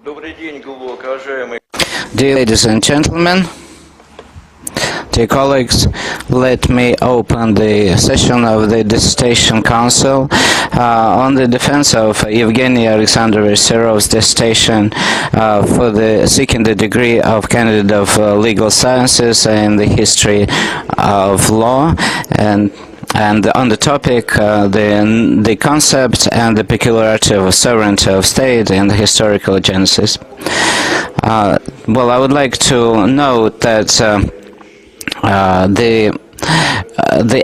Dear ladies and gentlemen, dear colleagues, let me open the session of the Dissertation Council on the defense of Evgeny Aleksandrovich Serov's dissertation for seeking the degree of candidate of legal sciences in the history of law, and on the topic, the concept and the peculiarity of sovereignty of state in the historical genesis. Well, I would like to note that the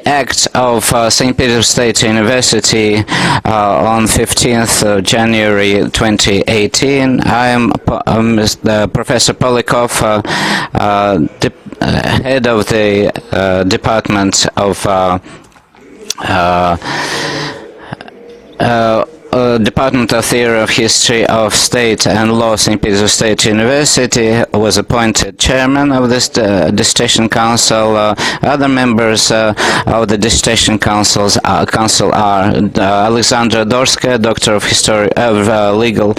act of St. Peter's State University on 15th of January 2018, I am Professor Polikov, head of the Department of Department of Theory of History of State and Law, St. Peter's State University, was appointed chairman of this Dissertation Council. Other members of the Dissertation Council are Alexandra Dorskaya, Doctor of Legal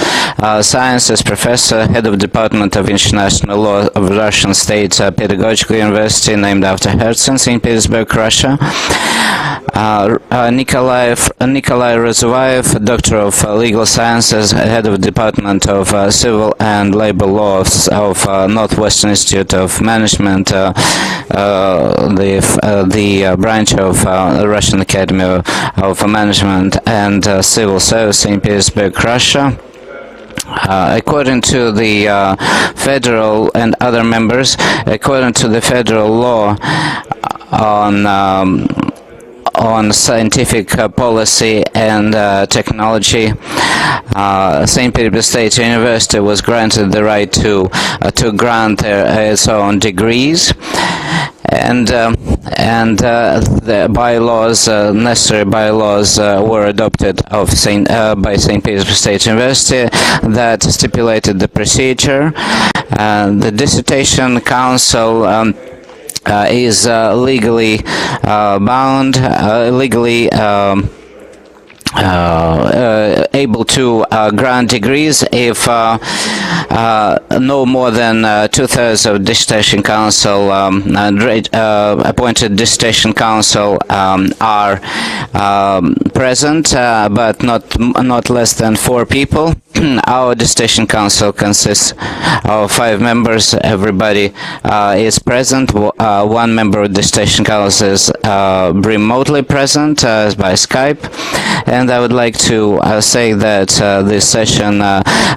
Sciences, Professor, Head of Department of International Law of Russian State Pedagogical University, named after Herzen, St. Petersburg, Russia. Nikolai Razuvayev, Doctor of Legal Sciences, Head of Department of Civil and Labor Laws of Northwestern Institute of Management, the branch of the Russian Academy of Management and Civil Service, St. Petersburg, Russia. According to the federal and other members, according to the federal law on scientific policy and technology, St. Petersburg State University was granted the right to grant its own degrees, and the bylaws, necessary bylaws, were adopted by St. Petersburg State University that stipulated the procedure. The Dissertation Council is legally bound, able to grant degrees if no more than 2/3 of Dissertation Council appointed Dissertation Council are present, but not less than 4 people. Our Dissertation Council consists of 5 members. Everybody is present. 1 member of the Dissertation Council is remotely present by Skype. And I would like to say that this session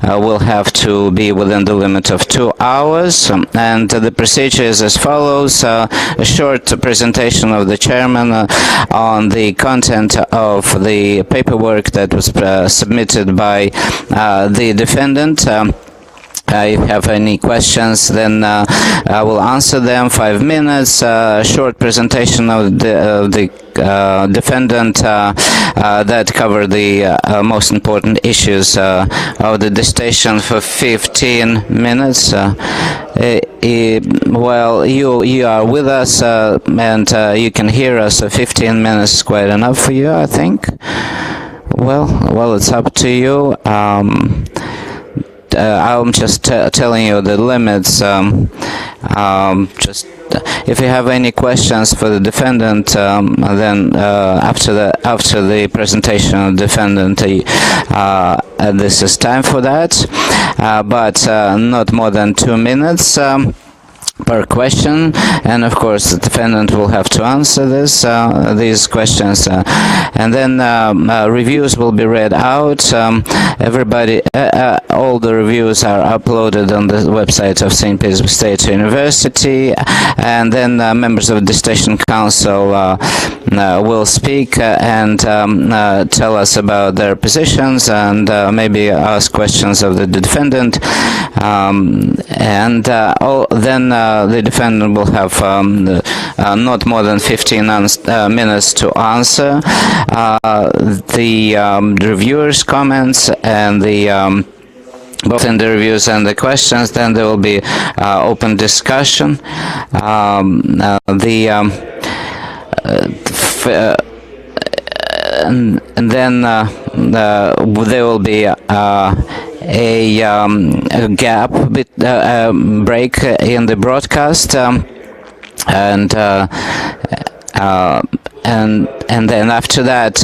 will have to be within the limit of 2 hours. And the procedure is as follows. A short presentation of the chairman on the content of the paperwork that was submitted by the defendant. If you have any questions, then I will answer them. 5 minutes. Short presentation of the defendant that cover the most important issues of the dissertation for 15 minutes. Well, you are with us and you can hear us. 15 minutes is quite enough for you, I think. Well, it's up to you. I'm just telling you the limits. Just if you have any questions for the defendant, then after the presentation of the defendant, this is time for that. But not more than 2 minutes. Per question, and of course the defendant will have to answer these questions, and then reviews will be read out. Everybody, all the reviews are uploaded on the website of St. Petersburg State University, and then members of the Dissertation Council will speak and tell us about their positions and maybe ask questions of the defendant, and then the defendant will have not more than 15 minutes to answer the reviewers' comments and both in the reviews and the questions. Then there will be open discussion. And then there will be a gap, break in the broadcast, and and then after that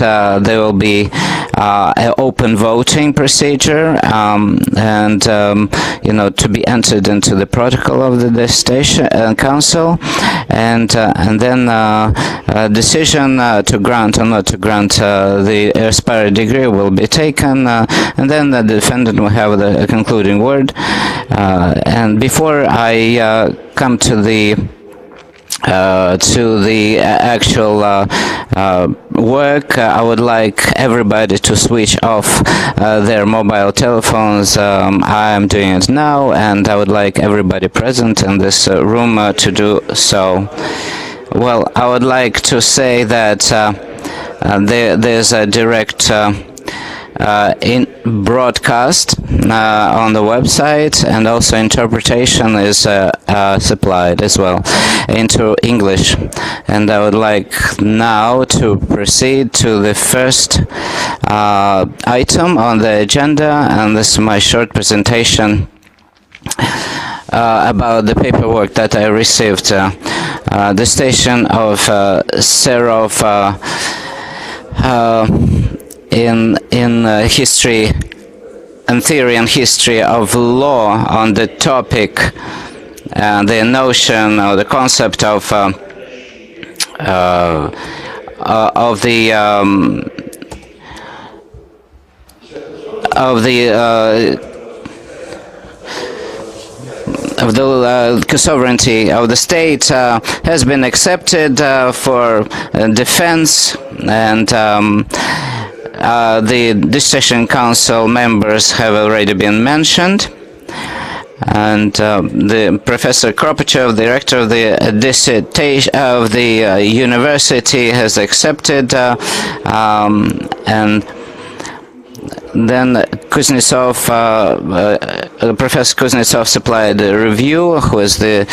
there will be an open voting procedure, and to be entered into the protocol of the Dissertation Council, and then a decision to grant or not to grant the aspired degree will be taken, and then the defendant will have the concluding word. And before I come to the actual work, I would like everybody to switch off their mobile telephones. I am doing it now, and I would like everybody present in this room to do so. Well, I would like to say that there's a direct in broadcast on the website, and also interpretation is supplied as well into English. And I would like now to proceed to the first item on the agenda, and this is my short presentation about the paperwork that I received. The station of Serov in history and theory and history of law on the topic, the notion or the concept of the sovereignty of the state has been accepted for defense, and the Dissertation Council members have already been mentioned, and the Professor Kropachev, the director of the dissertation of the university, has accepted, and then Kuznetsov, Professor Kuznetsov supplied a review, who is the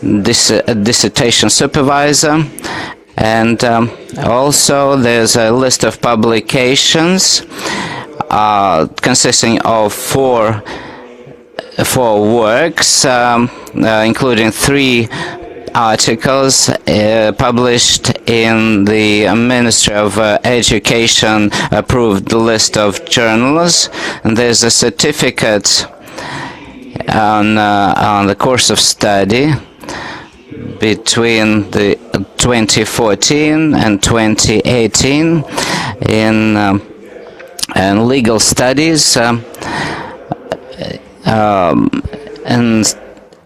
dissertation supervisor. And also there's a list of publications consisting of four works, including 3 articles published in the Ministry of Education approved list of journals, and there's a certificate on the course of study between the 2014 and 2018 in legal studies,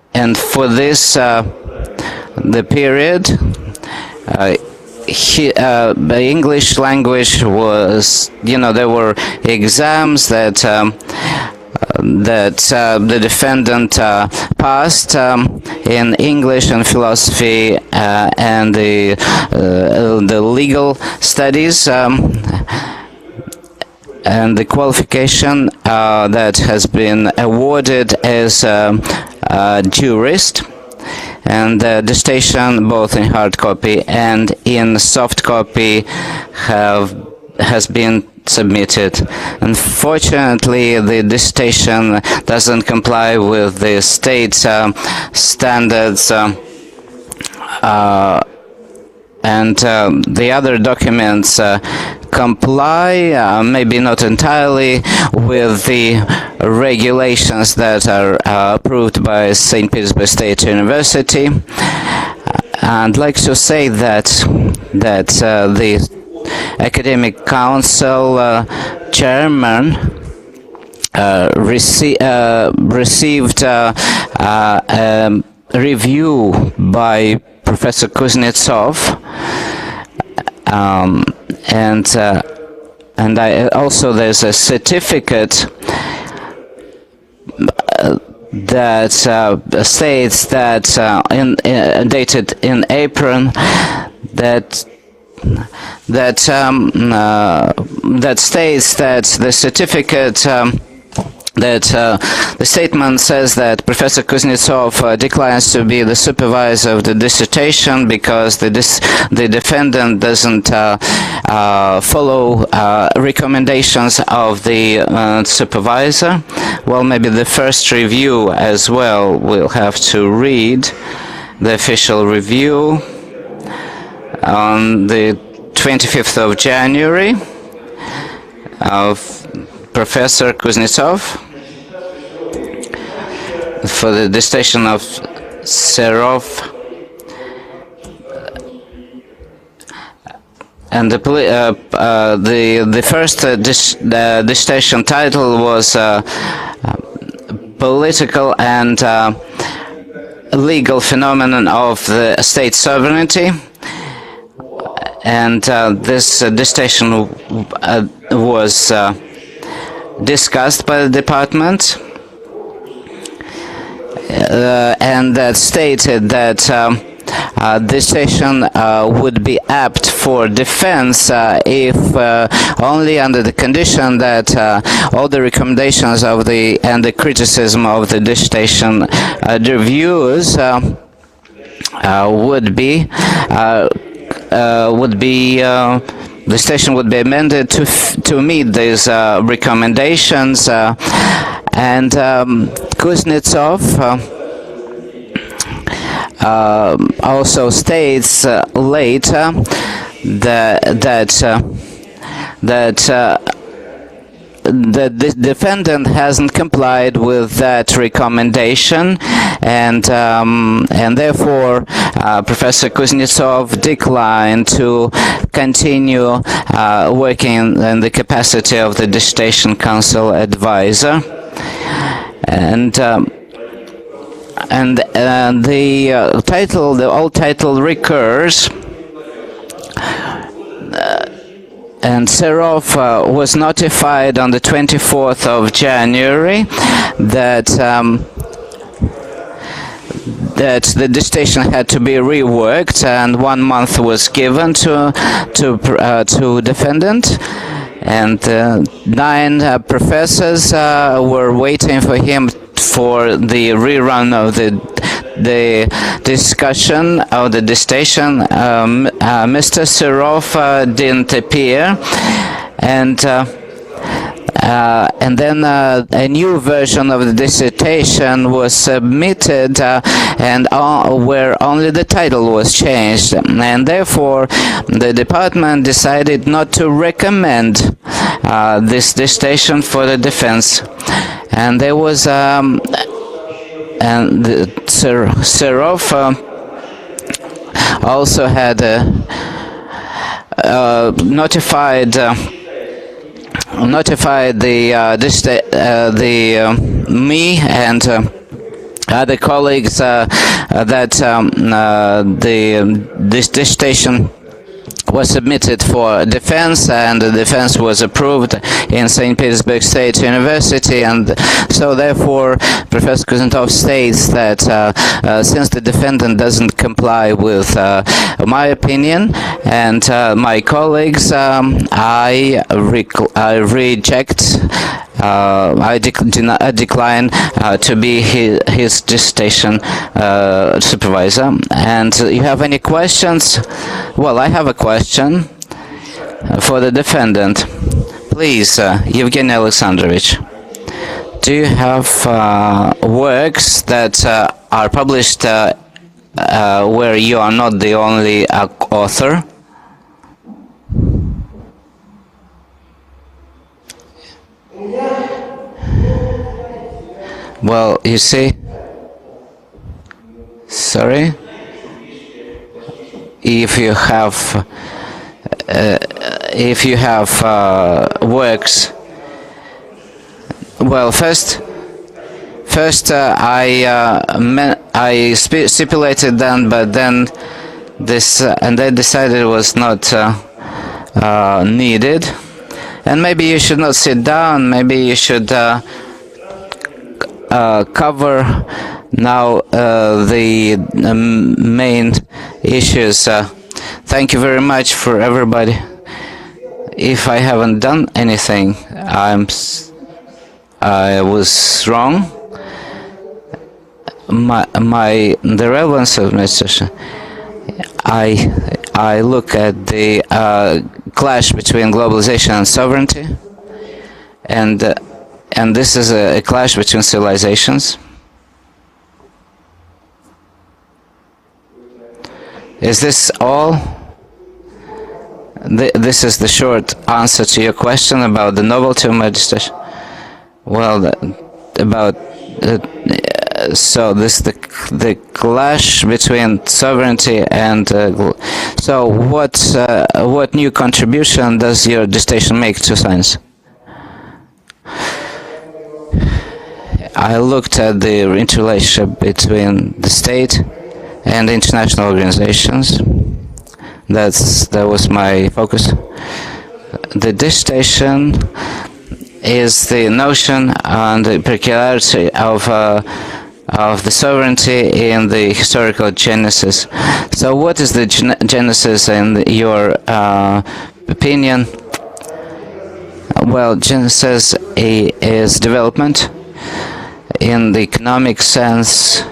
and for this the period the English language was, there were exams that the defendant passed in English and philosophy and the legal studies, and the qualification that has been awarded as jurist, and the dissertation both in hard copy and in soft copy has been submitted. Unfortunately, the dissertation doesn't comply with the state standards, and the other documents comply, maybe not entirely, with the regulations that are approved by St. Petersburg State University. I'd like to say that the Academic Council chairman received a review by Professor Kuznetsov, and also there's a certificate that states that dated in April that states that the certificate that the statement says that Professor Kuznetsov declines to be the supervisor of the dissertation because the defendant doesn't follow recommendations of the supervisor. Well, maybe the first review as well. We'll have to read the official review on the 25th of January of Professor Kuznetsov for the dissertation of Serov, and the first dissertation title was political and legal phenomenon of the state sovereignty, and this dissertation was discussed by the department. And that stated that this session would be apt for defense if only under the condition that all the recommendations of and the criticism of the dissertation reviews the station would be amended to meet these recommendations. And Kuznetsov also states later that the defendant hasn't complied with that recommendation, and therefore Professor Kuznetsov declined to continue working in the capacity of the dissertation council advisor. And the old title recurs, and Serov was notified on the 24th of January that the dissertation had to be reworked, and 1 month was given to defendant. And 9 professors were waiting for him for the rerun of the discussion of the dissertation. Mr. Serov didn't appear, and then a new version of the dissertation was submitted, and where only the title was changed, and therefore the department decided not to recommend this dissertation for the defense. And there was and Serov also had notified me and other colleagues that this dissertation was submitted for defense, and the defense was approved in St. Petersburg State University, and so therefore Professor Kuznetsov states that since the defendant doesn't comply with my opinion and my colleagues, I decline to be his dissertation supervisor. And you have any questions? Well, I have a question for the defendant. Please, Evgeny Aleksandrovich, do you have works that are published where you are not the only author? Well, you see, sorry, if you have works, well, first I stipulated then, but then this and I decided it was not needed. And maybe you should not sit down. Maybe you should cover now the main issues. Thank you very much for everybody. If I haven't done anything, I was wrong. The relevance of meditation. I look at the clash between globalization and sovereignty, and this is a clash between civilizations. Is this all? This is the short answer to your question about the novelty of meditation. Well, so this the clash between sovereignty and so what new contribution does your dissertation make to science? I looked at the interrelationship between the state and international organizations. That was my focus. The dissertation is the notion and the peculiarity of the sovereignty in the historical genesis. So what is the genesis in your opinion? Well, genesis is development in the economic sense,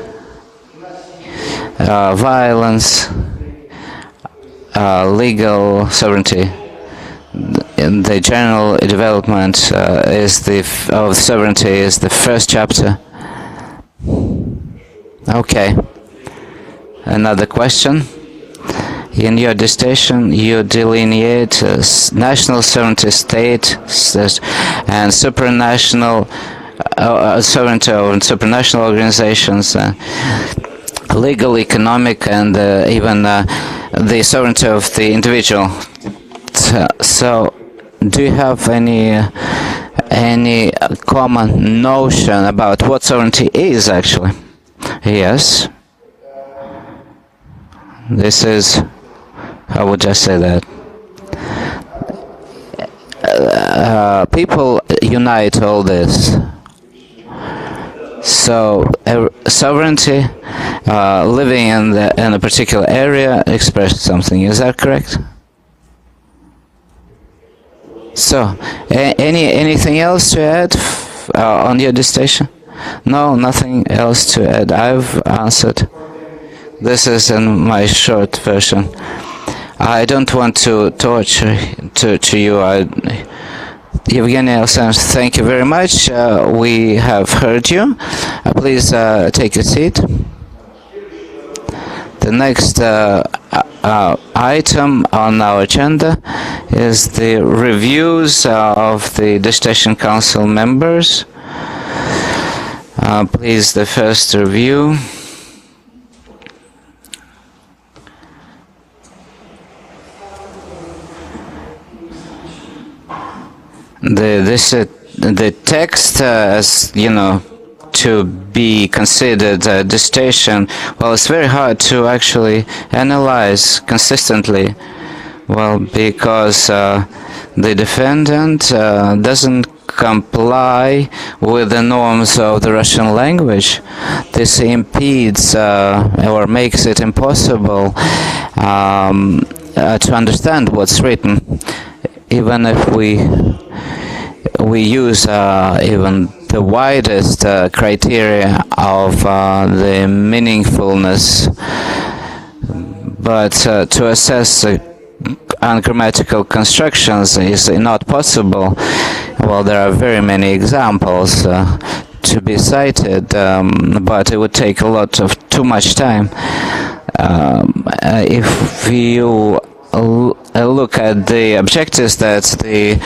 violence, legal sovereignty. In the general development of sovereignty is the first chapter. Okay. Another question. In your dissertation, you delineate national sovereignty, state, and supranational sovereignty of supranational organizations, legal, economic, and even the sovereignty of the individual. So, do you have any common notion about what sovereignty is actually? Yes. This is, how would I say that? People unite all this. So sovereignty, living in a particular area, express something. Is that correct? So, anything else to add on your dissertation? No, nothing else to add. I've answered. This is in my short version. I don't want to torture you. Evgeny Alexandrovich, thank you very much. We have heard you. Please take a seat. The next item on our agenda is the reviews of the Dissertation Council members. Please, the first review. The text, as you know, to be considered a dissertation, well, it's very hard to actually analyze consistently, well, because the defendant doesn't comply with the norms of the Russian language. This impedes or makes it impossible to understand what's written, even if we use even the widest criteria of the meaningfulness, but to assess ungrammatical constructions is not possible. Well, there are very many examples to be cited, but it would take too much time. If you look at the objectives that the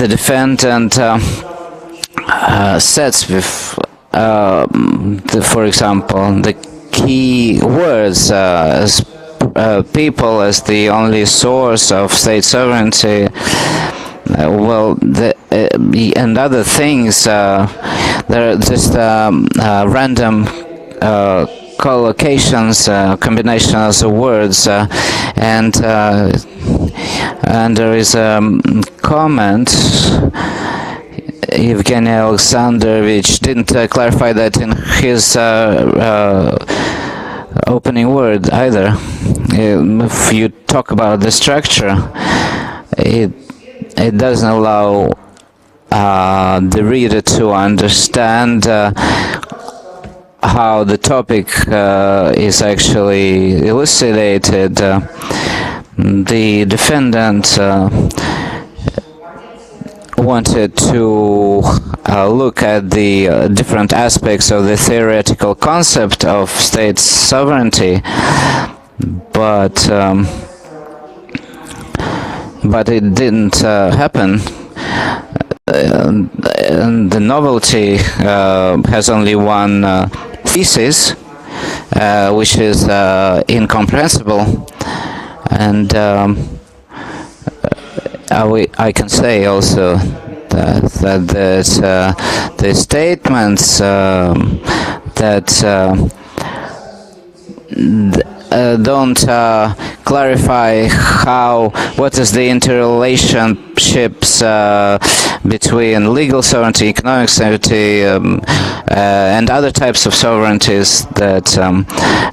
defendant sets with, for example, the key words as people as the only source of state sovereignty, well, and other things, they're just random collocations, combinations of words, and there is a comment. Evgeny Aleksandrovich didn't clarify that in his opening word either. If you talk about the structure, it doesn't allow the reader to understand how the topic is actually elucidated. The defendant wanted to look at the different aspects of the theoretical concept of state sovereignty, but it didn't happen. And the novelty has only one thesis, which is incomprehensible, and I can say also that the statements that don't clarify what is the interrelationships between legal sovereignty, economic sovereignty, and other types of sovereignties that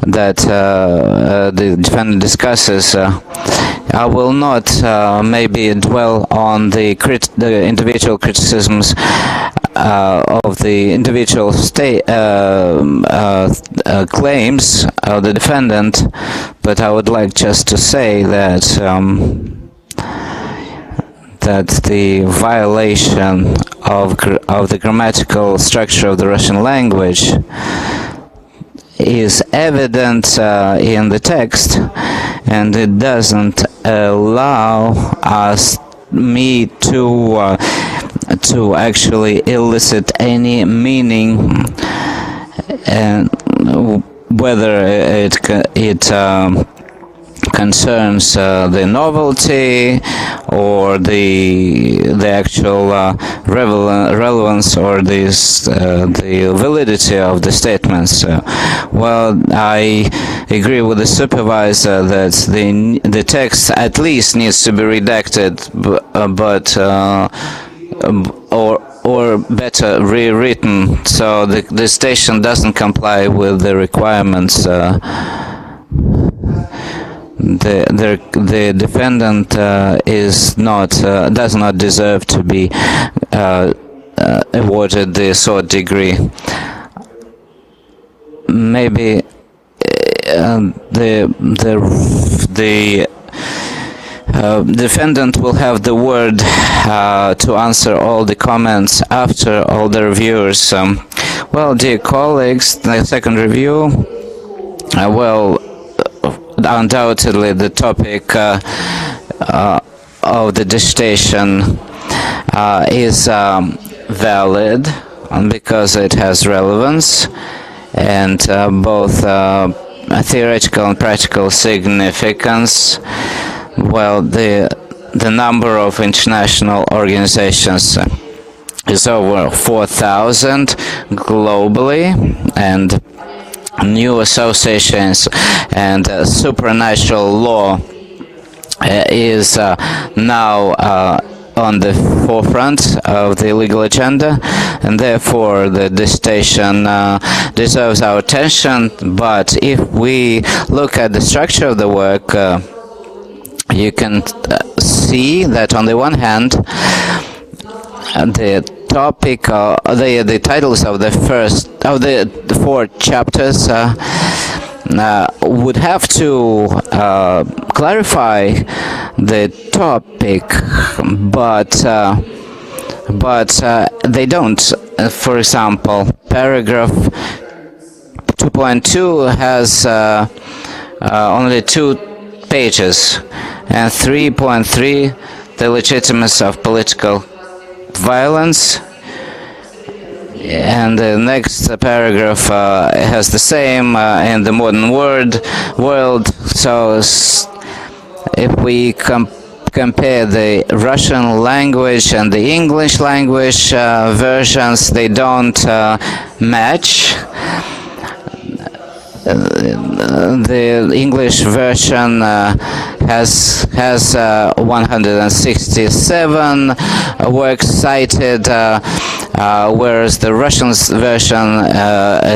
the defendant discusses. I will not maybe dwell on the individual criticisms of the individual claims of the defendant, but I would like just to say that the violation of the grammatical structure of the Russian language is evident in the text, and it doesn't allow me to actually elicit any meaning, and whether it concerns the novelty or the actual relevance or the validity of the statements. Well, I agree with the supervisor that the text at least needs to be redacted, or better rewritten, so the station doesn't comply with the requirements. The defendant does not deserve to be awarded the sword degree. Maybe the defendant will have the word to answer all the comments after all the reviewers. Well, dear colleagues, the second review. Undoubtedly, the topic of the dissertation is valid because it has relevance and both theoretical and practical significance. Well, the number of international organizations is over 4,000 globally, and new associations and supernatural law is now on the forefront of the legal agenda, and therefore the dissertation deserves our attention. But if we look at the structure of the work, you can see that on the one hand, the topic, the titles of the four chapters would have to clarify the topic, but they don't. For example, paragraph 2.2 has only 2 pages, and 3.3, the legitimacy of political violence, and the next paragraph has the same in the modern world. So if we compare the Russian language and the English language versions, they don't match. The English version has 167 works cited, whereas the Russian version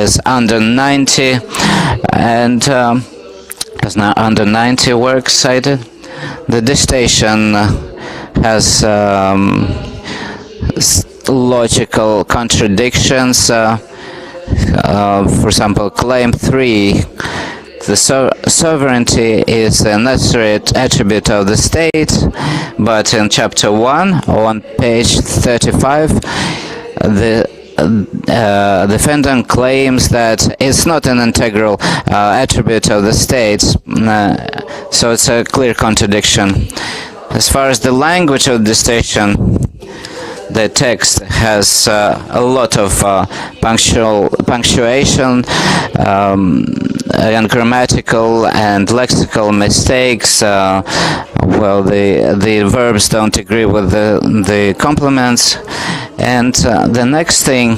is under 90, and has now under 90 works cited. The dissertation has logical contradictions. For example, claim 3, the sovereignty is a necessary attribute of the state, but in chapter 1, on page 35, the defendant claims that it's not an integral attribute of the state, so it's a clear contradiction. As far as the language of the dissertation, the text has a lot of punctuation and grammatical and lexical mistakes. Well, the verbs don't agree with the complements. And the next thing,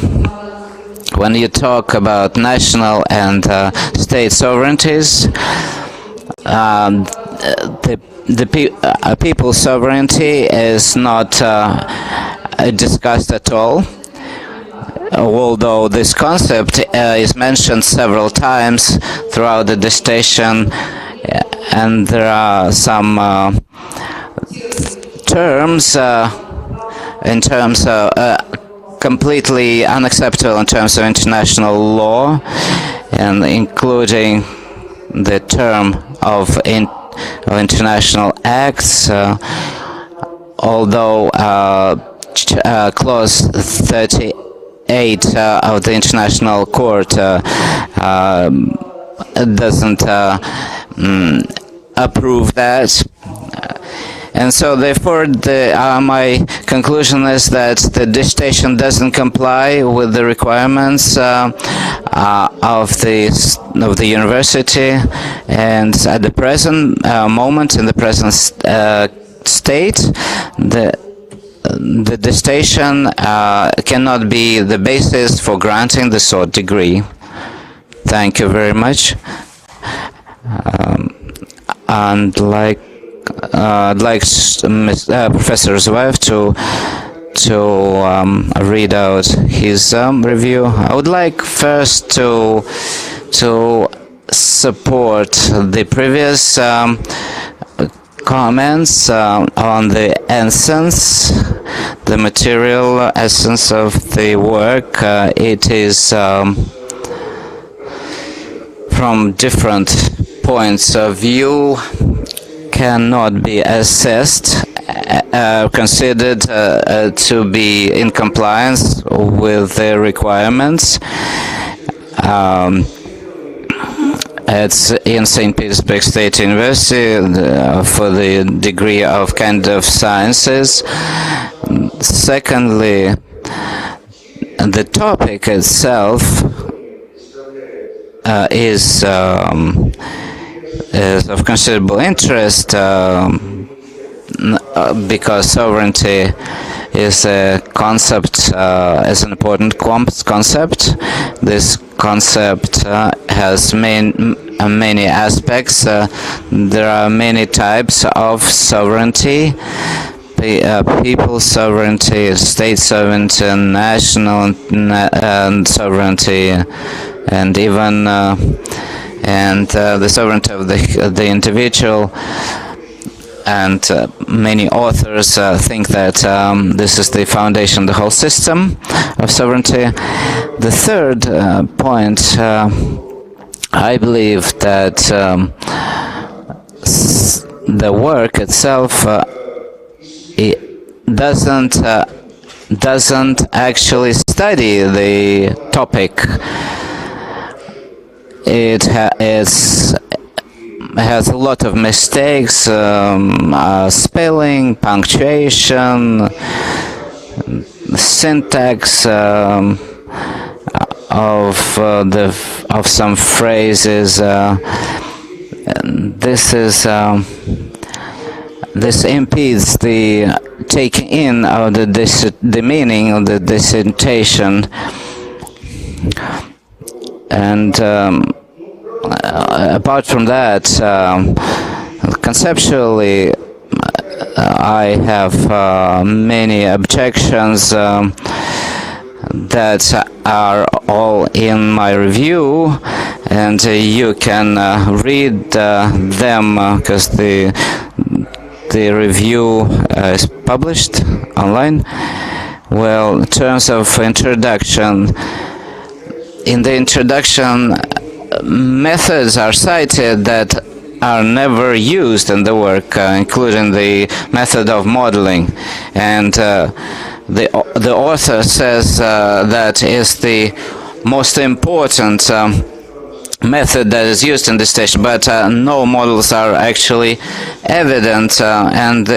when you talk about national and state sovereignties, the people's sovereignty is not discussed at all, although this concept is mentioned several times throughout the dissertation, and there are some terms in terms of completely unacceptable in terms of international law, and including the term of international acts, although clause 38 of the International Court doesn't approve that. And so, therefore, my conclusion is that the dissertation doesn't comply with the requirements of the university, and at the present moment, in the present state, the dissertation cannot be the basis for granting the sought degree. Thank you very much. And I'd like Professor Serov to read out his review. I would like first to support the previous comments on the essence, the material essence of the work. It is from different points of view, cannot be assessed, considered to be in compliance with the requirements. It's in St. Petersburg State University for the degree of kind of sciences. Secondly, the topic itself is of considerable interest because sovereignty is a concept, is an important concept. This concept has many aspects. There are many types of sovereignty: people's sovereignty, state sovereignty, national sovereignty, and even the sovereignty of the individual. And many authors think that this is the foundation of the whole system of sovereignty. The third point, I believe that the work itself it doesn't actually study the topic. It has a lot of mistakes, spelling, punctuation, syntax of some phrases. This impedes the taking in of the meaning of the dissertation, and apart from that, conceptually, I have many objections that are all in my review, and you can read them because the review is published online. Well, in terms of introduction, in the introduction, methods are cited that are never used in the work, including the method of modeling. And the author says that is the most important method that is used in this stage, but no models are actually evident, and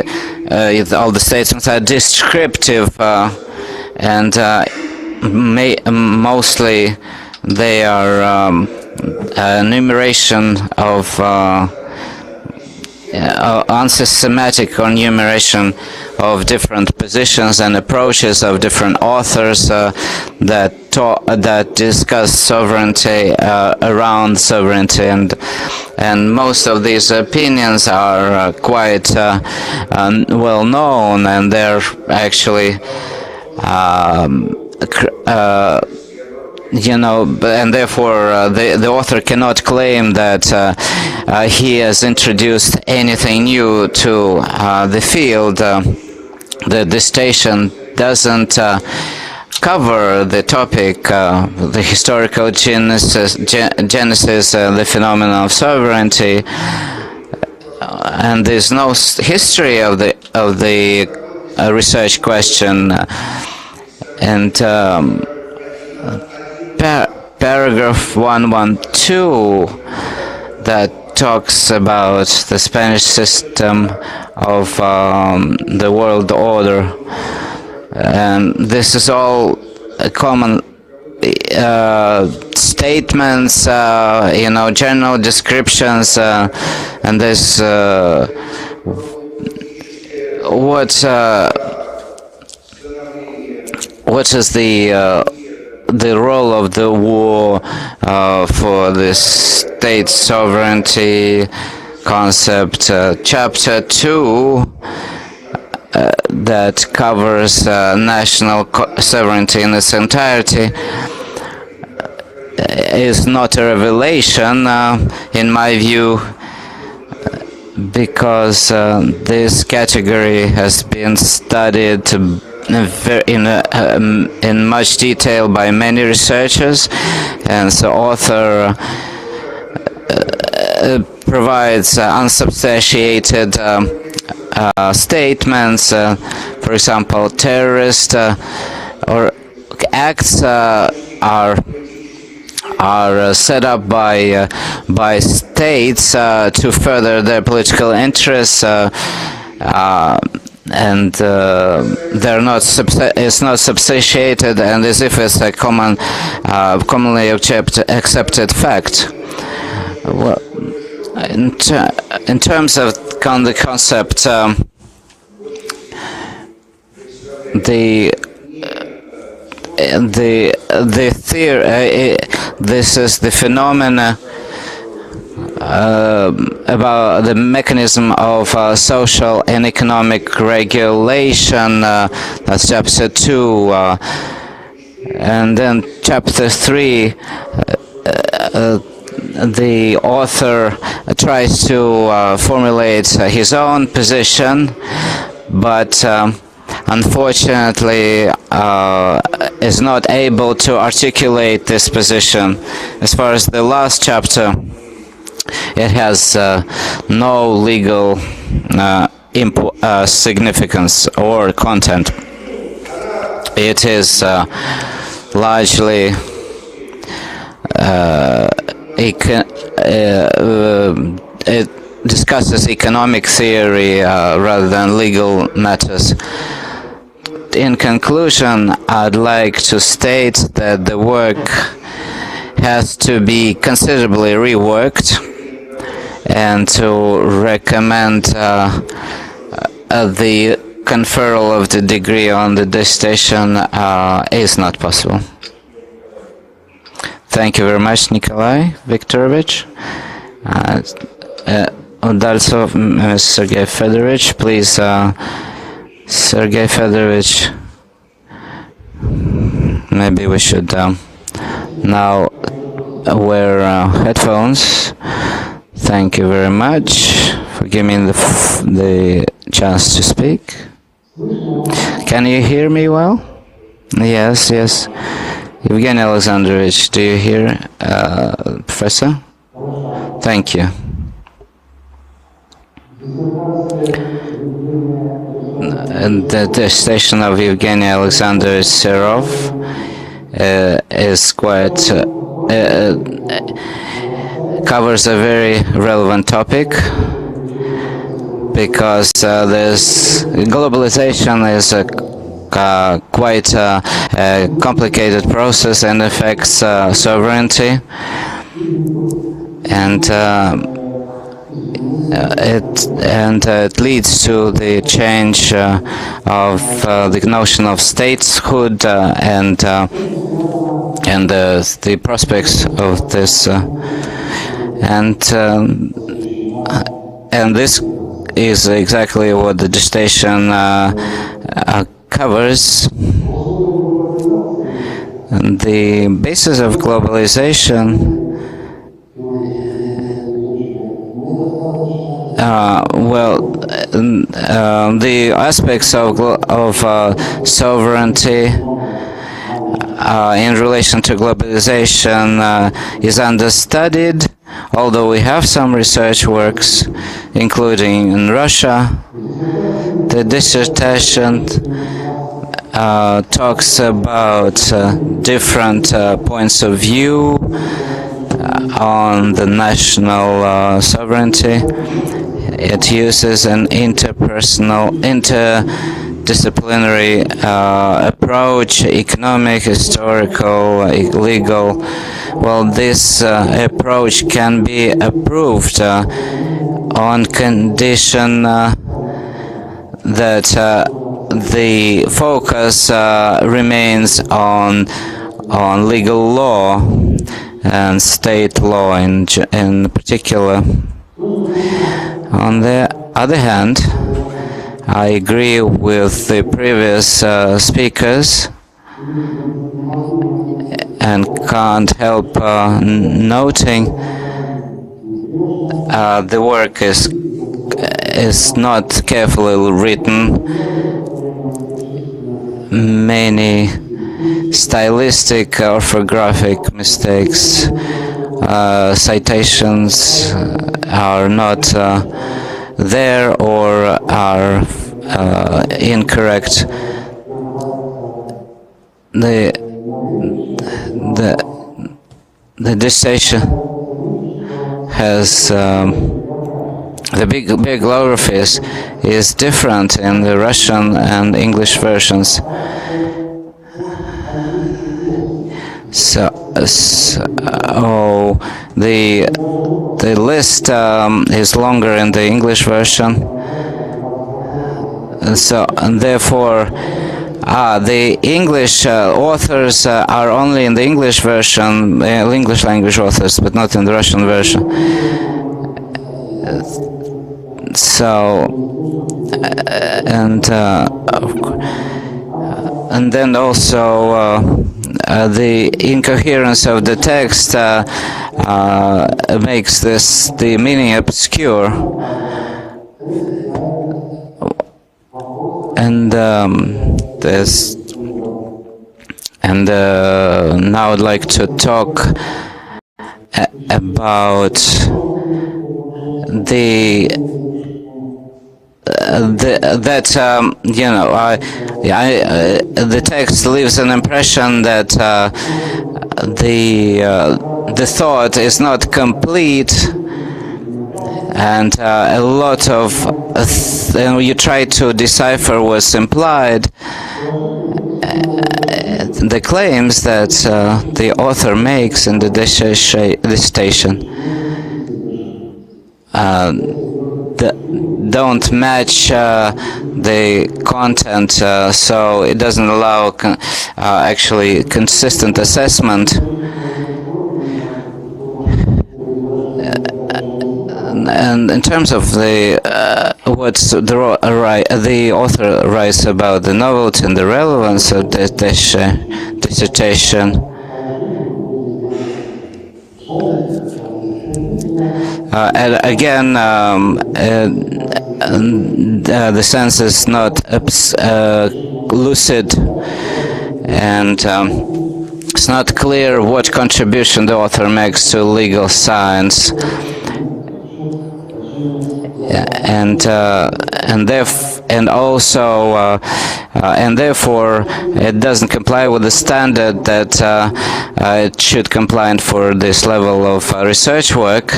all the statements are descriptive, and mostly they are enumeration of unsystematic enumeration of different positions and approaches of different authors that discuss sovereignty, around sovereignty, and most of these opinions are quite well known, and they're actually and therefore the author cannot claim that he has introduced anything new to the field. The dissertation doesn't cover the topic, the historical genesis, the phenomenon of sovereignty, and there's no history of the research question, and paragraph 112 that talks about the Spanish system of the world order, and this is all common statements, general descriptions, and this what is the role of the war for the state sovereignty concept. Chapter 2 that covers national sovereignty in its entirety is not a revelation, in my view, because this category has been studied in much detail by many researchers, and so author provides unsubstantiated statements. For example, terrorist or acts are set up by states to further their political interests, and they're not it's not substantiated, and as if it's a commonly accepted fact. Well, in terms of the concept, the theory, this is the phenomena about the mechanism of social and economic regulation. That's chapter 2, and then chapter 3. The author tries to formulate his own position, but unfortunately is not able to articulate this position. As far as the last chapter, it has no legal significance or content. It is largely it discusses economic theory rather than legal matters. In conclusion, I'd like to state that the work has to be considerably reworked, and to recommend the conferral of the degree on the dissertation is not possible. Thank you very much, Nikolai Viktorovich. Also, Sergei Fedorovich, please, Sergei Fedorovich, maybe we should now wear headphones. Thank you very much for giving me the chance to speak. Can you hear me well? Yes, yes. Evgeny Aleksandrovich, do you hear, Professor? Thank you. And the dissertation of Evgeny Alexandrovich Serov is quite covers a very relevant topic, because this globalization is a quite a complicated process and affects sovereignty, and it leads to the change of the notion of statehood and the prospects of this, and this is exactly what the dissertation covers. And the basis of globalization, the aspects of sovereignty in relation to globalization is understudied, although we have some research works, including in Russia. The dissertation talks about different points of view on the national sovereignty. It uses an interdisciplinary approach, economic, historical, legal. Well, this approach can be approved on condition that the focus remains on legal law and state law in particular. On the other hand, I agree with the previous speakers and can't help noting the work is not carefully written. Many stylistic, orthographic mistakes, citations are not there or are incorrect. The dissertation has the bibliography is different in the Russian and English versions. So the list is longer in the English version, and therefore the English authors are only in the English version, English language authors, but not in the Russian version. And then also the incoherence of the text makes the meaning obscure, and now I'd like to talk about the text leaves an impression that the thought is not complete, and a lot of you try to decipher what's implied. The claims that the author makes in the dissertation don't match the content, so it doesn't allow actually consistent assessment. And in terms of what the author writes about the novelty and the relevance of the dissertation, and again, the sense is not lucid, and it's not clear what contribution the author makes to legal science, and therefore it doesn't comply with the standard that it should comply for this level of research work.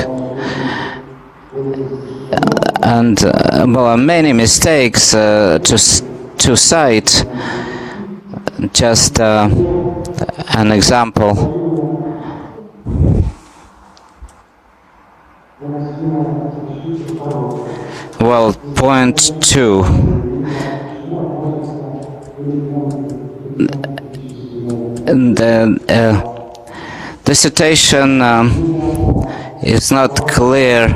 And well, many mistakes to cite. Just an example. Well, point 2. And the dissertation is not clear.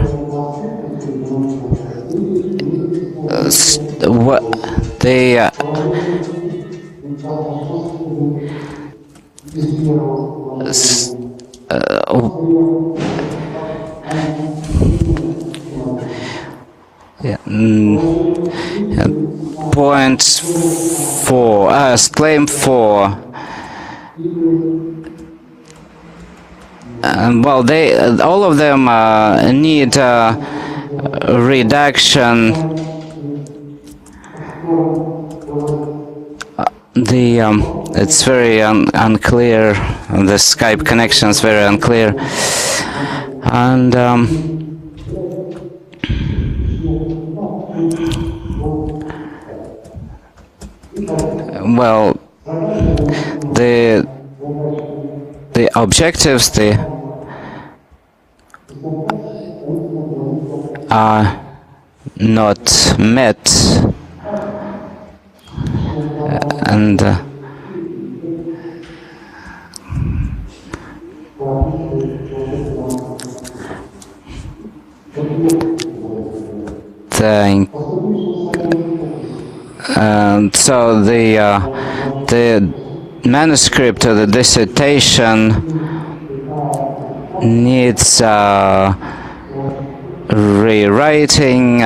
What the point 4, claim 4. Well, all of them need redaction. It's very unclear. The Skype connection is very unclear, and well, the objectives are not met, and so the manuscript of the dissertation needs rewriting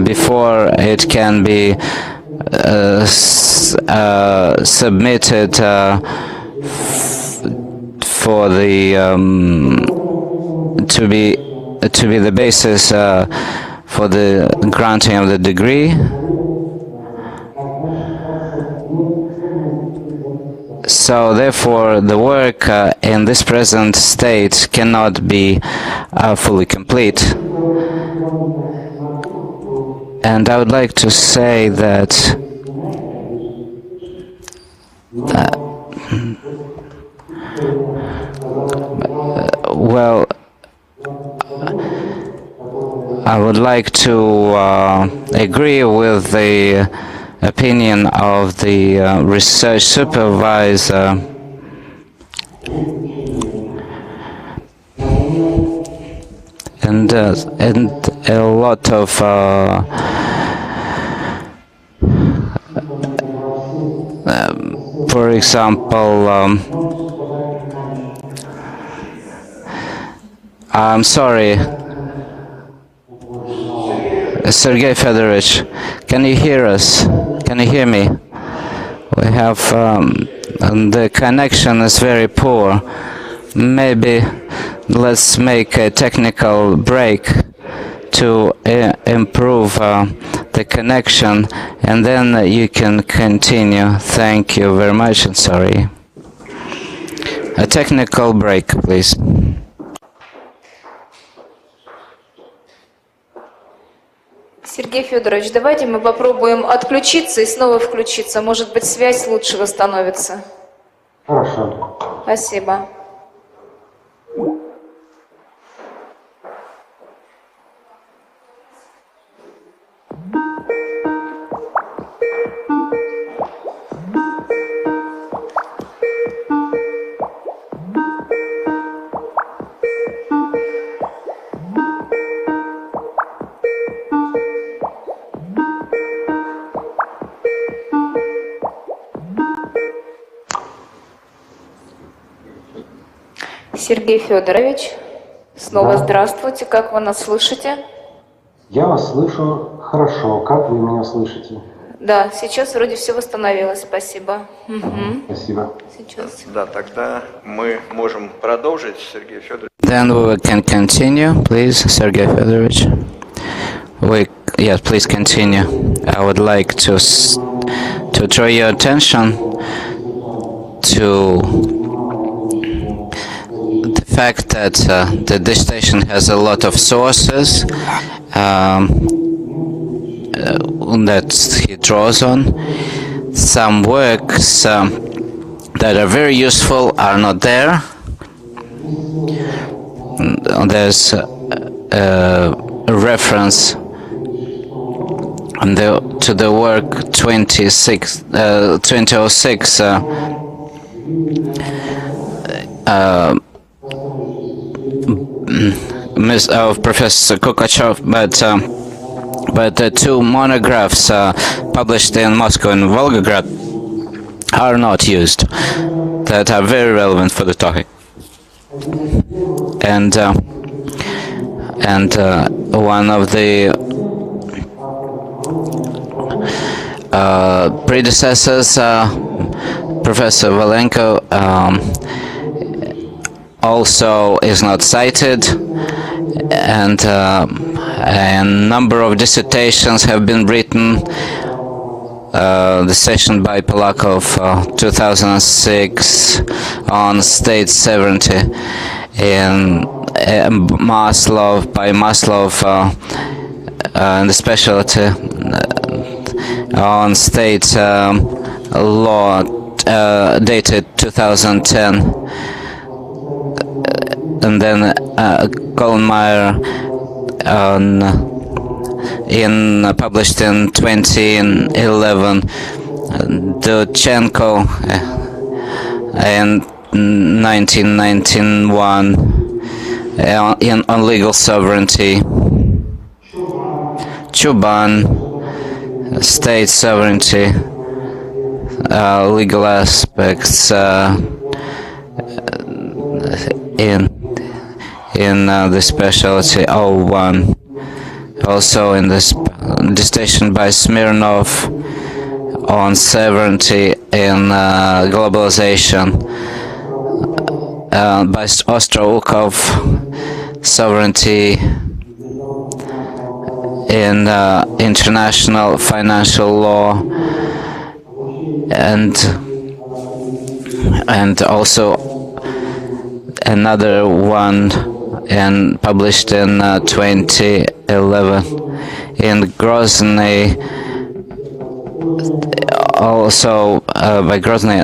before it can be submitted for the to be the basis for the granting of the degree. So therefore the work in this present state cannot be fully complete. And I would like to say that well, I would like to agree with the opinion of the research supervisor, and a lot of for example, I'm sorry, Sergei Fedorovich, can you hear us? Can you hear me? We have the connection is very poor. Maybe let's make a technical break to improve the connection, and then you can continue. Thank you very much, and sorry. A technical break, please. Сергей Федорович, давайте мы попробуем отключиться и снова включиться. Может быть, связь лучше восстановится. Хорошо. Спасибо. Сергей Федорович, снова Да. здравствуйте. Как вы нас слышите? Я вас слышу хорошо. Как вы меня слышите? Да, сейчас вроде все восстановилось, спасибо. Мгм. Спасибо. Сейчас. Да, тогда мы можем продолжить, Сергей Федорович. Then we can continue, please, Sergey Fedorovich. Yes, please continue. I would like to draw your attention to the fact that the dissertation has a lot of sources that he draws on. Some works that are very useful are not there. There's a reference to the work 2006 of Professor Kukachev, but the two monographs published in Moscow and Volgograd are not used, that are very relevant for the topic. And one of the predecessors, Professor Valenko, also is not cited, and a number of dissertations have been written. The session by Polakov, 2006, on state sovereignty, in Maslov, by Maslov, and the specialty on state law, dated 2010, and then Kolmeyer published in 2011, Dudchenko in 1991 on legal sovereignty, Chuban, state sovereignty, legal aspects in the specialty 01. Also in this dissertation by Smirnov on sovereignty in globalization, by Ostroukov, sovereignty in international financial law, and also another one published in 2011 in Grozny, also by Grozny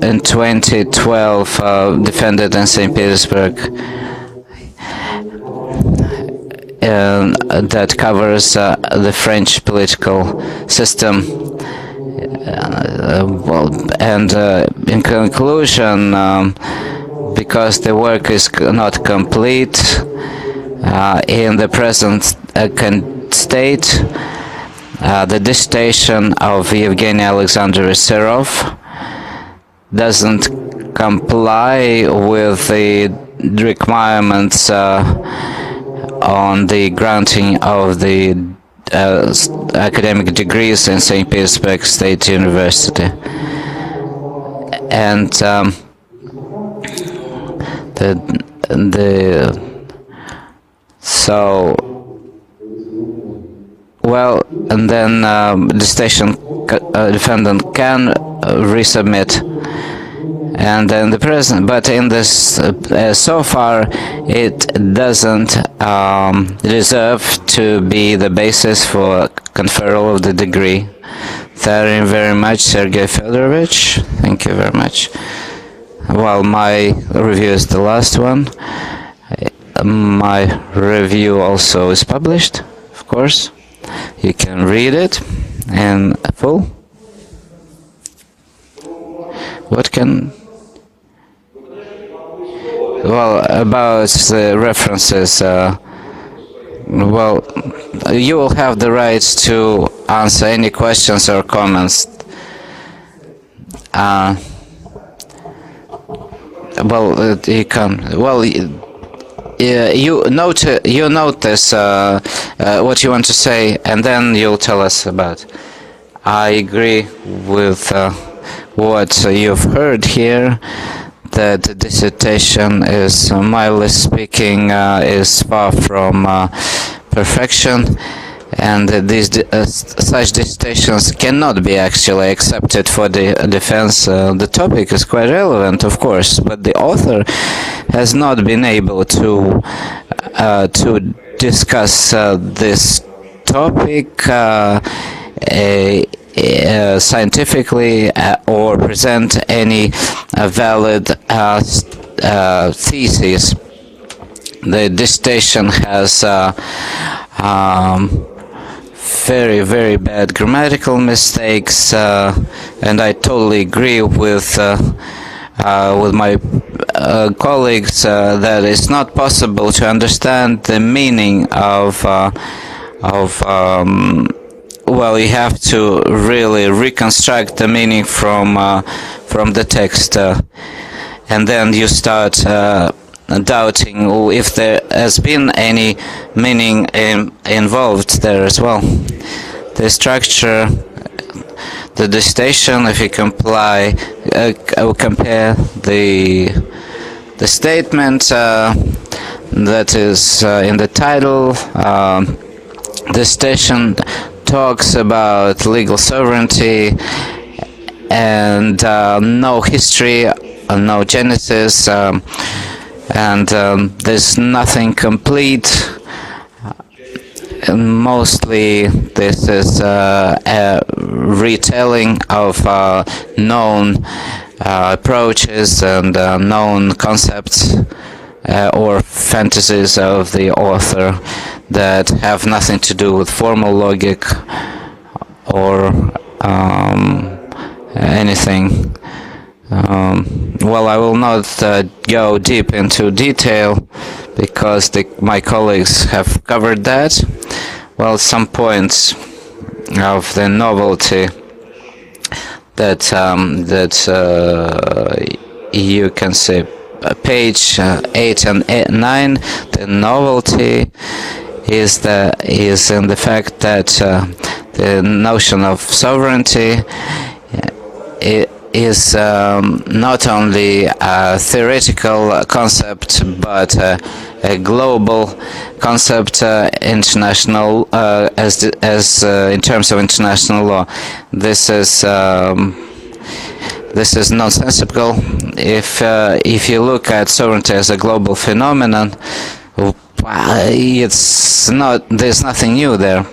in 2012, defended in St. Petersburg, that covers the French political system. And in conclusion, because the work is not complete in the present state, the dissertation of Evgeny Aleksandrovich Serov doesn't comply with the requirements on the granting of the academic degrees in St. Petersburg State University. And and then the station defendant can resubmit, and then the present, but in this so far it doesn't deserve to be the basis for conferral of the degree. Thank you very much, Sergey Fedorovich. Thank you very much. Well, my review is the last one. My review also is published, of course. You can read it in full. Well, about the references, well, you will have the right to answer any questions or comments. Well, you can. Well, you notice what you want to say, and then you'll tell us about. I agree with what you've heard here. That the dissertation is, mildly speaking, is far from perfection, and such dissertations cannot be actually accepted for the defense. The topic is quite relevant, of course, but the author has not been able to discuss this topic scientifically or present any valid thesis. The dissertation has very, very bad grammatical mistakes, and I totally agree with my colleagues that it's not possible to understand the meaning of well, you have to really reconstruct the meaning from the text, and then you start doubting if there has been any meaning involved there as well. The structure, the dissertation, if you compare the statement that is in the title, dissertation talks about legal sovereignty and no history, no genesis, and there's nothing complete. Mostly this is a retelling of known approaches and known concepts or fantasies of the author that have nothing to do with formal logic or anything. Well, I will not go deep into detail because my colleagues have covered that. Well, some points of the novelty that you can see. Page 8 and 9. The novelty is in the fact that the notion of sovereignty is not only a theoretical concept but a global concept, international as in terms of international law. This is nonsensical. If you look at sovereignty as a global phenomenon, it's not. There's nothing new there.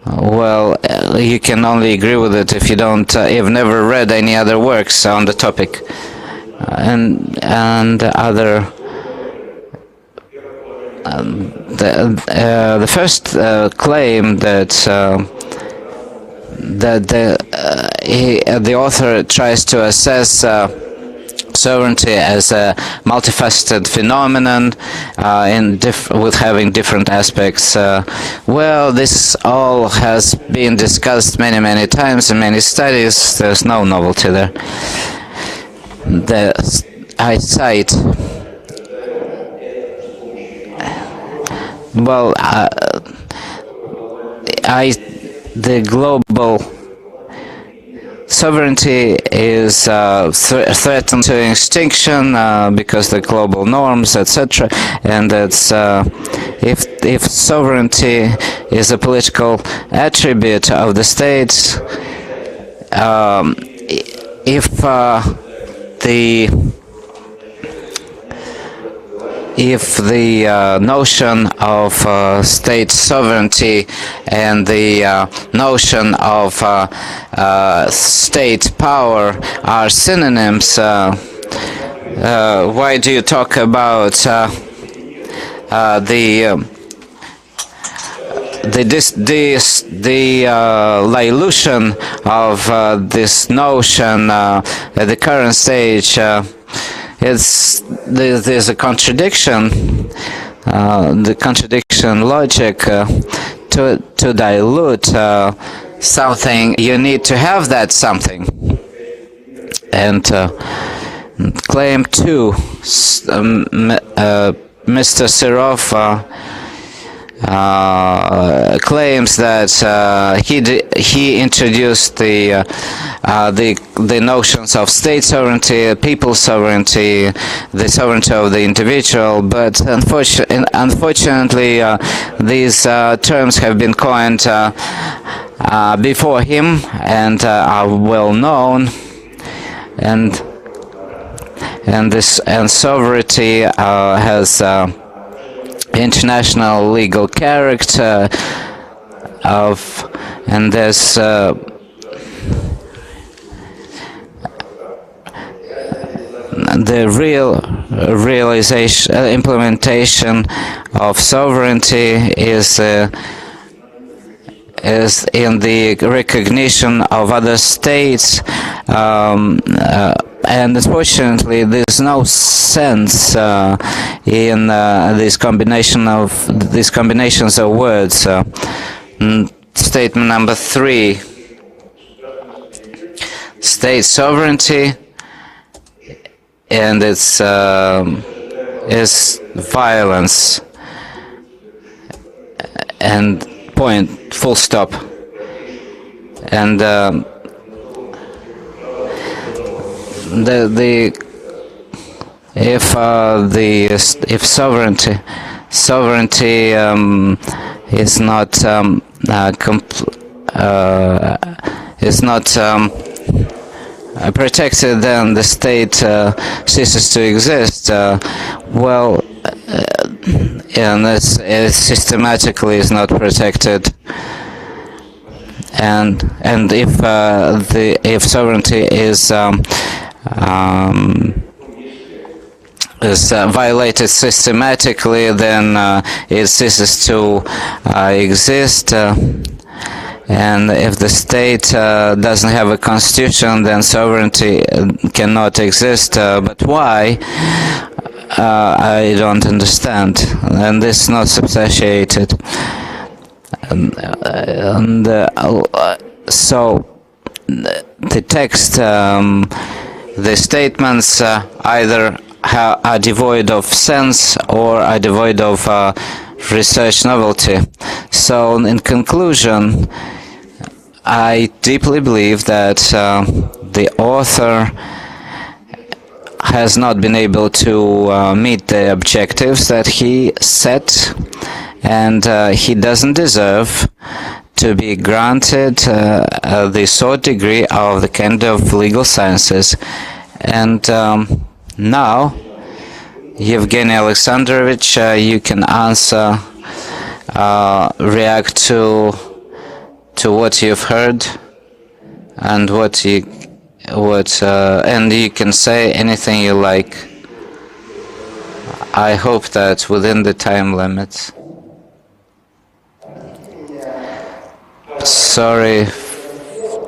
Well, you can only agree with it if you've never read any other works on the topic, and other. The first claim that the author tries to assess sovereignty as a multifaceted phenomenon with having different aspects. Well, this all has been discussed many times in many studies. There's no novelty there. I cite. Well, the global sovereignty is threatened to extinction because the global norms, etc. And that's if sovereignty is a political attribute of the states, if the notion of state sovereignty and the notion of state power are synonyms, why do you talk about the dilution of this notion at the current stage? There's a contradiction, the contradiction logic. To dilute something, you need to have that something. And claim 2 Mr. Serov claims that he introduced the notions of state sovereignty, people's sovereignty, the sovereignty of the individual, but unfortunately these terms have been coined before him and are well known, and sovereignty has international legal character and there's the implementation of sovereignty is in the recognition of other states, and unfortunately there's no sense in these combinations of words. Statement number 3: state sovereignty and its is violence, and point, full stop. And if sovereignty is not protected, then the state ceases to exist. And it systematically is not protected. And if sovereignty is violated systematically, then it ceases to exist. And if the state doesn't have a constitution, then sovereignty cannot exist. But why? I don't understand. And this is not substantiated. So the text, the statements either are devoid of sense or are devoid of research novelty. So in conclusion, I deeply believe that the author has not been able to meet the objectives that he set, and he doesn't deserve to be granted the sought degree of the candidate of legal sciences. And now, Evgeny Aleksandrovich, you can answer, react to what you've heard, and and you can say anything you like. I hope that within the time limits. Sorry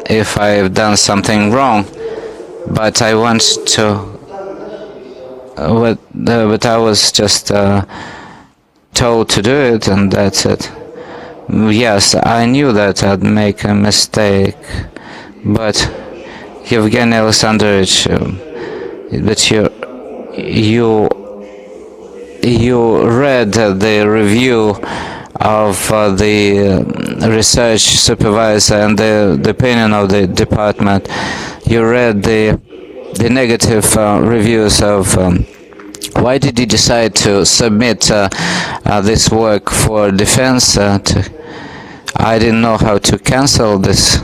if I've done something wrong, but I want to. But I was just told to do it, and that's it. Yes, I knew that I'd make a mistake, but Evgeny Alexandrovich, but you read the review of the research supervisor and the opinion of the department. You read the negative reviews of. Why did you decide to submit this work for defense? I didn't know how to cancel this.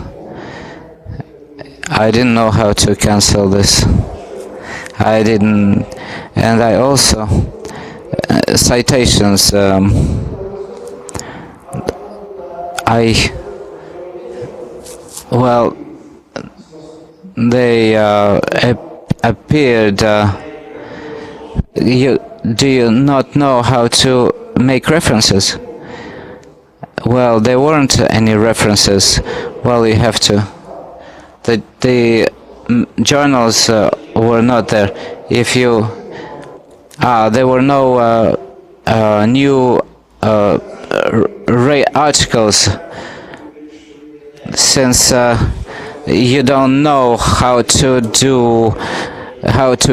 I didn't know how to cancel this. I didn't, and I also citations. They appeared. Do you not know how to make references? Well, there weren't any references. Well, you have to. The journals were not there. If you, there were no new articles, since you don't know how to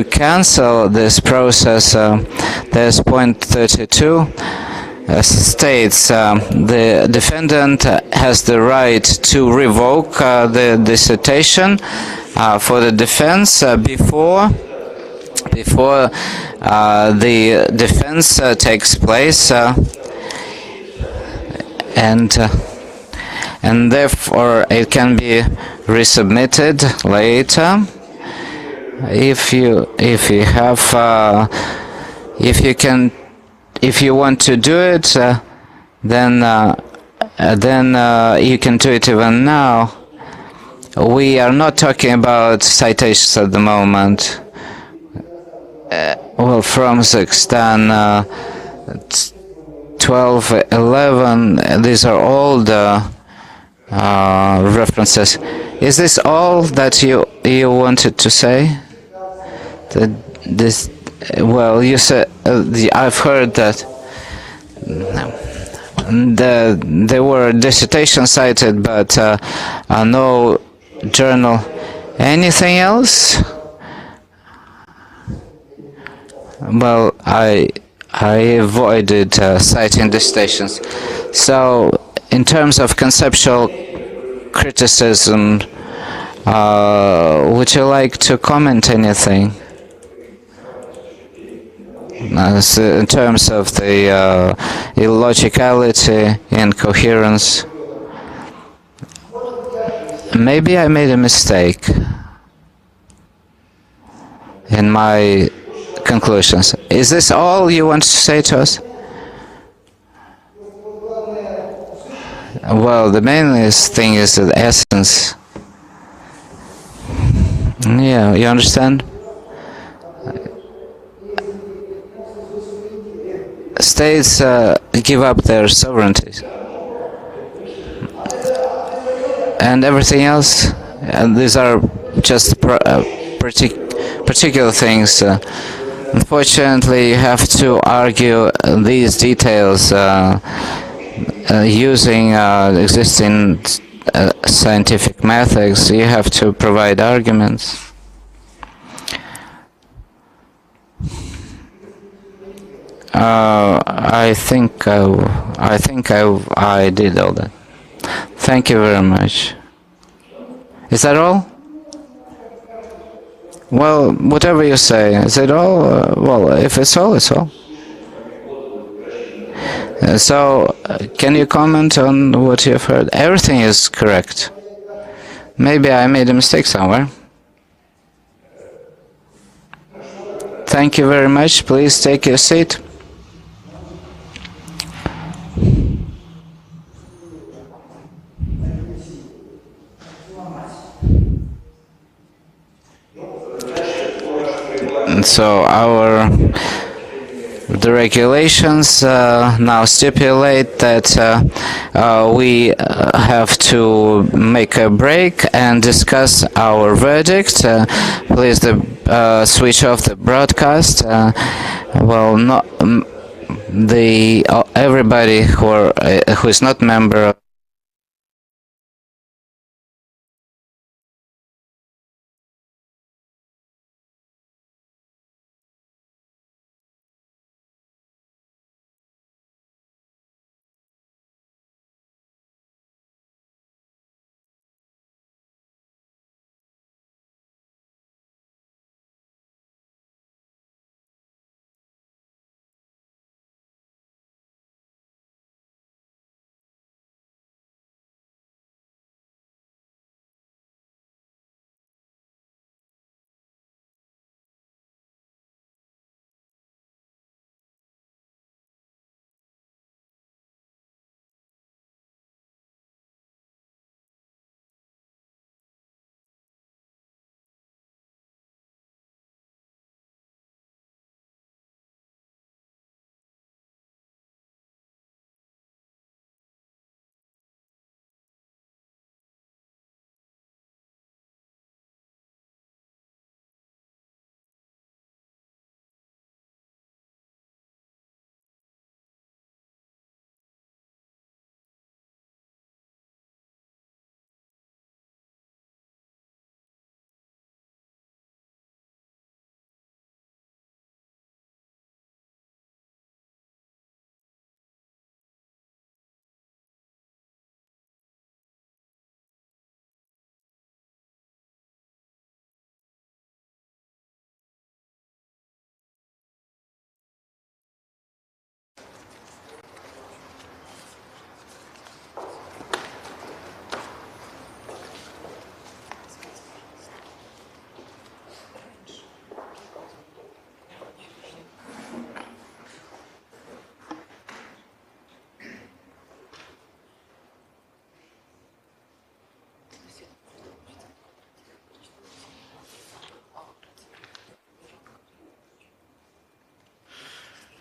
cancel this process. there's point 32 states the defendant has the right to revoke the dissertation for the defense before the defense takes place, and therefore it can be resubmitted later if you have if you want to do it, then you can do it even now. We are not talking about citations at the moment. Well, from Kazakhstan, 12, 11, these are all the references. Is this all that you wanted to say? Well, you said I've heard that there were dissertations cited, but no journal. Anything else? Well, I avoided citing dissertations. So, in terms of conceptual criticism, would you like to comment anything? In terms of the illogicality, incoherence. Maybe I made a mistake in my conclusions. Is this all you want to say to us? Well, the main thing is the essence. Yeah, you understand? States give up their sovereignty, and everything else, and these are just particular things. Unfortunately, you have to argue these details using existing scientific methods. You have to provide arguments. I think I did all that. Thank you very much. Is that all? Well, whatever you say. Is it all? Well, if it's all, it's all. So, can you comment on what you've heard? Everything is correct. Maybe I made a mistake somewhere. Thank you very much. Please take your seat. And so the regulations now stipulate that we have to make a break and discuss our verdict. Please switch off the broadcast. Well, not everybody who is not member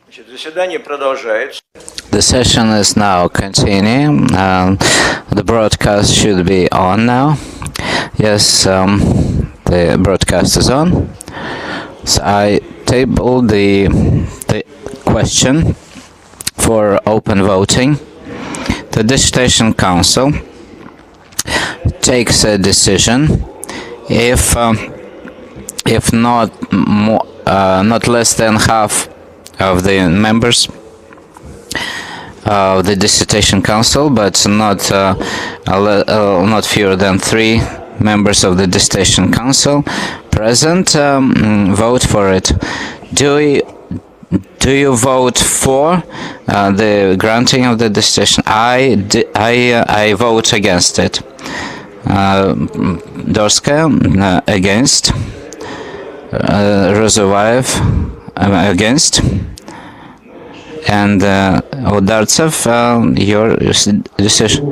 Значит, заседание продолжается. The session is now continuing. The broadcast should be on now. Yes, the broadcast is on. So I table the question for open voting. The Dissertation Council takes a decision if not less than half of the members of the Dissertation Council, but not fewer than 3 members of the Dissertation Council present vote for it. Do you vote for the granting of the dissertation? I vote against it. Dorska against. Rozovaev against. And Udartsev, your decision,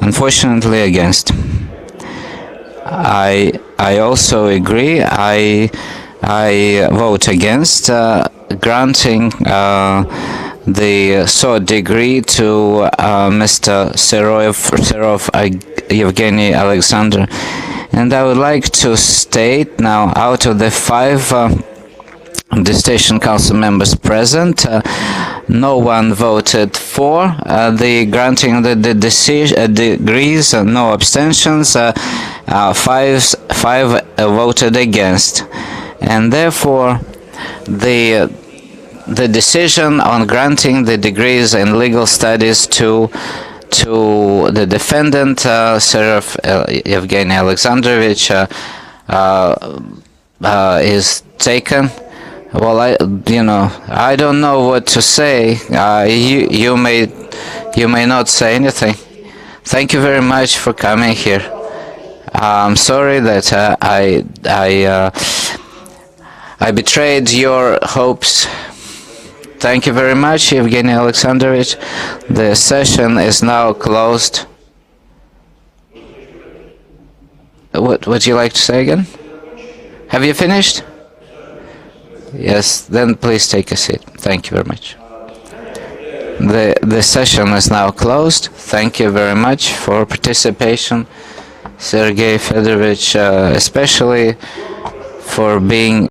unfortunately, against. I also agree. I vote against granting the third degree to Mr. Serov Evgeny Alexander. And I would like to state now, out of the 5 Dissertation Council members present, no one voted for the granting of the degrees, no abstentions, 5 voted against, and therefore the decision on granting the degrees in legal studies to the defendant Serov Evgeny Aleksandrovich is taken. Well, I don't know what to say. You may not say anything. Thank you very much for coming here. I'm sorry that I betrayed your hopes. Thank you very much, Evgeny Alexandrovich. The session is now closed. What would you like to say again? Have you finished? Yes, then please take a seat. Thank you very much. The session is now closed. Thank you very much for participation, Sergei Fedorovich, especially for being